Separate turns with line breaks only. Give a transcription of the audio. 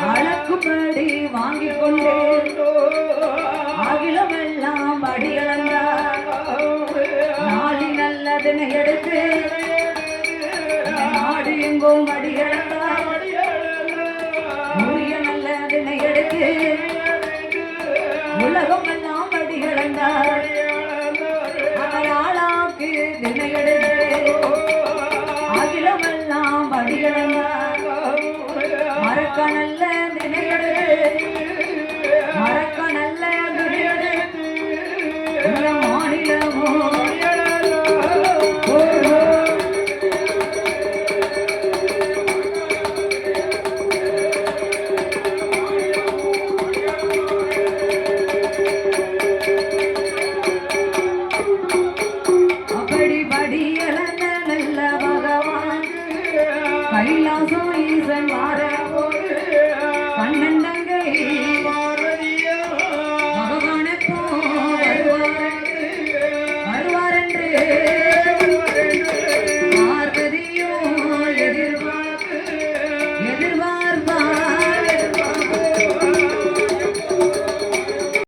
அளக்கும்படி வாங்கிக் கொண்டே அகிலமெல்லாம் படியளந்தார் நாளி நல்லதனை எடுத்து நாடு எங்கும் படியளந்தார் உரிய நல்லதனை எடுத்து உலகம் எல்லாம் படியளந்தார் அவர் ஆளாக்கு தினை எடுத்து அகிலமெல்லாம் படியளந்தார் மறக்க நல்ல தினை எடுத்து